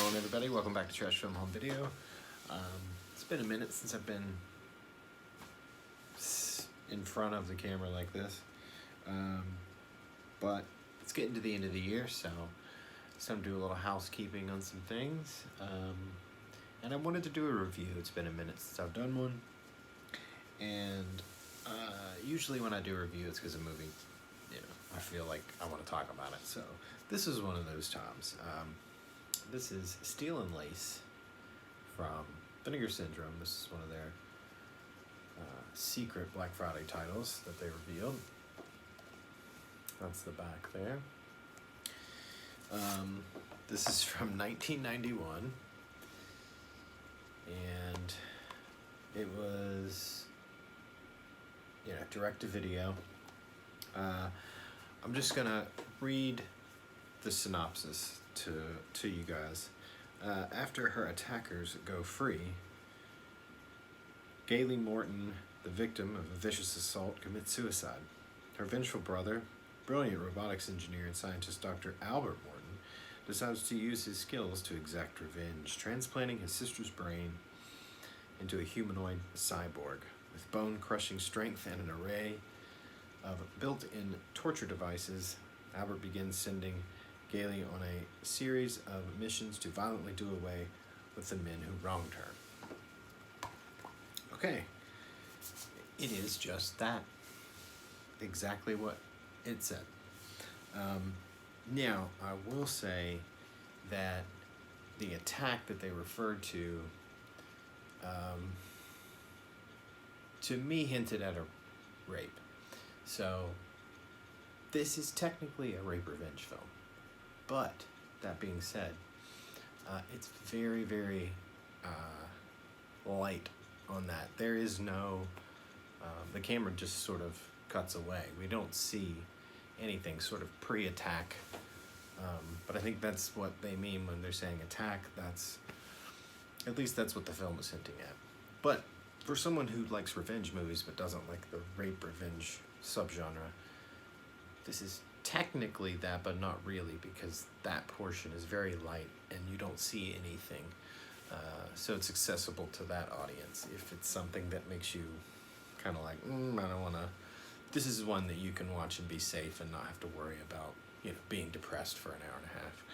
on, everybody? Welcome back to Trash Film Home Video. It's been a minute since I've been in front of the camera like this, but it's getting to the end of the year, so it's time to do a little housekeeping on some things. And I wanted to do a review. It's been a minute since I've done one, and usually when I do a review, it's because a movie, I feel like I want to talk about it. So this is one of those times. This is Steel and Lace from Vinegar Syndrome. This is one of their secret Black Friday titles that they revealed. That's the back there. This is from 1991, and it was, direct-to-video. I'm just gonna read the synopsis to you guys. After her attackers go free, Gailey Morton, the victim of a vicious assault, commits suicide. Her vengeful brother, brilliant robotics engineer and scientist Dr. Albert Morton, decides to use his skills to exact revenge, transplanting his sister's brain into a humanoid cyborg. With bone-crushing strength and an array of built-in torture devices, Albert begins sending Gailey on a series of missions to violently do away with the men who wronged her. Okay, it is just that. Exactly what it said. Now, I will say that the attack that they referred to me hinted at a rape. So, this is technically a rape revenge film. But, that being said, it's very, very light on that. There is no, the camera just sort of cuts away. We don't see anything sort of pre-attack. But I think that's what they mean when they're saying attack. At least that's what the film is hinting at. But for someone who likes revenge movies but doesn't like the rape revenge subgenre, this is technically that, but not really, because that portion is very light and you don't see anything. So it's accessible to that audience. If it's something that makes you kind of like, I don't want to, this is one that you can watch and be safe and not have to worry about, being depressed for an hour and a half.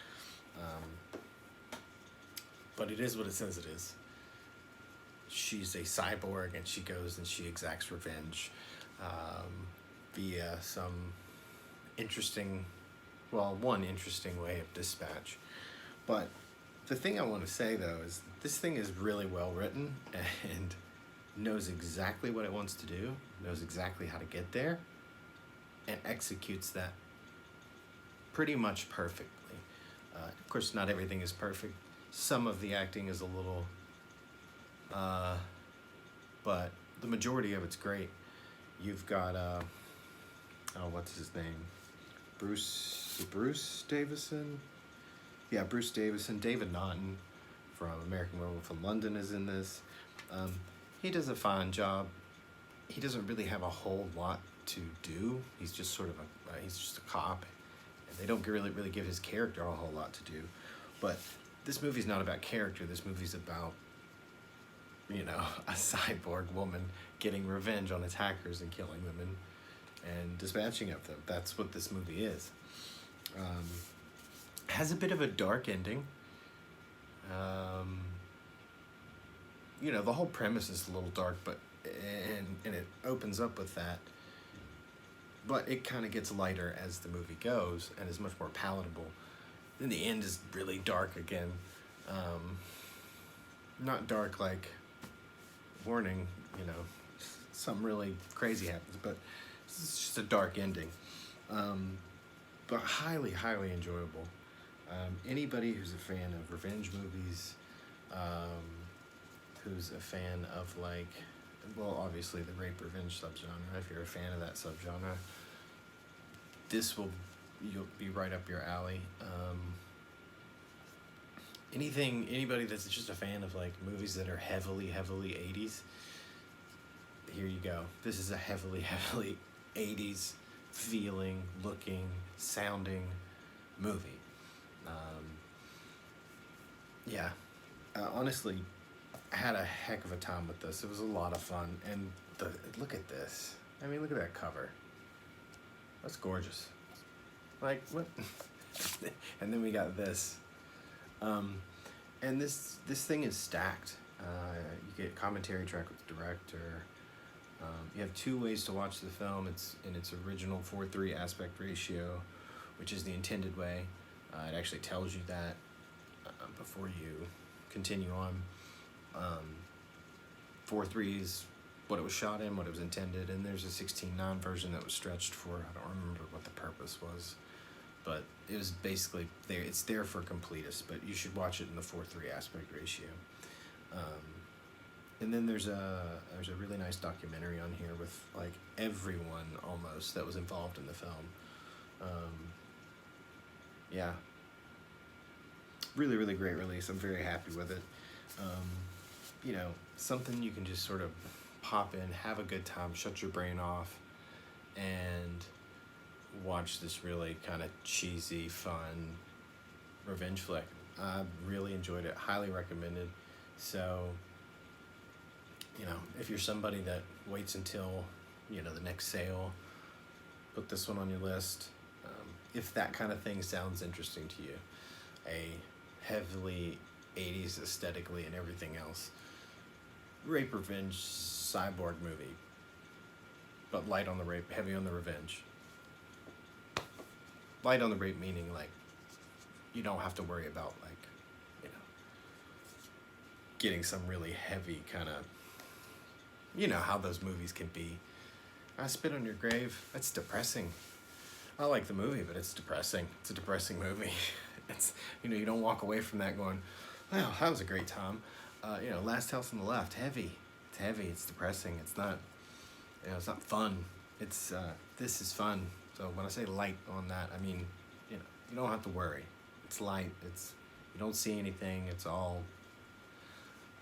But it is what it says it is. She's a cyborg and she goes and she exacts revenge via some one interesting way of dispatch. But the thing I want to say, though, is this thing is really well written and knows exactly what it wants to do, knows exactly how to get there, and executes that pretty much perfectly. Of course, not everything is perfect. Some of the acting is a little, but the majority of it's great. You've got, what's his name? Bruce Davison? Yeah, Bruce Davison. David Naughton from American Werewolf in London is in this. He does a fine job. He doesn't really have a whole lot to do. He's just sort of he's just a cop. And they don't really give his character a whole lot to do. But this movie's not about character. This movie's about, a cyborg woman getting revenge on attackers and killing them and dispatching of them. That's what this movie is. Has a bit of a dark ending. The whole premise is a little dark, but and it opens up with that. But it kind of gets lighter as the movie goes and is much more palatable. Then the end is really dark again. Not dark like warning, something really crazy happens, but it's just a dark ending. But highly, highly enjoyable. Anybody who's a fan of revenge movies, who's a fan of obviously the rape revenge subgenre, if you're a fan of that subgenre, you'll be right up your alley. Anybody that's just a fan of movies that are heavily 80s, here you go. This is a heavily 80s feeling, looking, sounding movie. yeah, honestly, I had a heck of a time with this. It was a lot of fun, and look at this. I mean, look at that cover. That's gorgeous. Like what? And then we got this, and this thing is stacked. You get commentary track with the director. You have two ways to watch the film. It's in its original 4:3 aspect ratio, which is the intended way. It actually tells you that before you continue on. 4:3 is what it was shot in, what it was intended, and there's a 16:9 version that was stretched for, I don't remember what the purpose was, but it was basically there. It's there for completists, but you should watch it in the 4:3 aspect ratio. And then there's a really nice documentary on here with like everyone almost that was involved in the film. Yeah, really great release. I'm very happy with it. You know, something you can just sort of pop in, have a good time, shut your brain off, and watch this really kind of cheesy, fun revenge flick. I really enjoyed it. Highly recommended. So, you know, if you're somebody that waits until, you know, the next sale, put this one on your list. If that kind of thing sounds interesting to you, a heavily 80s aesthetically and everything else, rape revenge cyborg movie, but light on the rape, heavy on the revenge. Light on the rape meaning like you don't have to worry about like, you know, getting some really heavy kind of, you know how those movies can be. I Spit on Your Grave, that's depressing. I like the movie, but it's depressing. It's a depressing movie. It's, you know, you don't walk away from that going, wow, that was a great time. You know, Last House on the Left, heavy. It's heavy, it's depressing. It's not, you know, it's not fun. It's, this is fun. So when I say light on that, I mean, you know, you don't have to worry. It's light, it's, you don't see anything, it's all,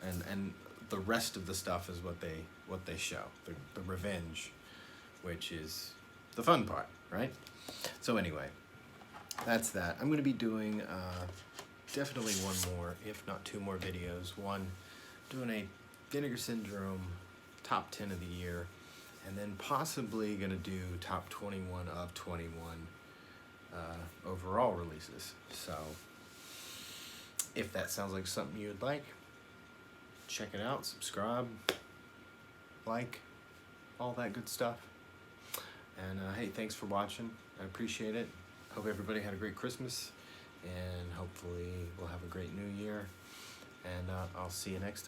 and the rest of the stuff is what they show. The revenge, which is the fun part, right? So anyway, that's that. I'm going to be doing definitely one more, if not two more videos. One, doing a Vinegar Syndrome top 10 of the year, and then possibly going to do top 21 of 21 overall releases. So if that sounds like something you'd like, check it out, subscribe, like, all that good stuff. And hey, thanks for watching. I appreciate it. Hope everybody had a great Christmas, and hopefully we'll have a great New Year. And I'll see you next time.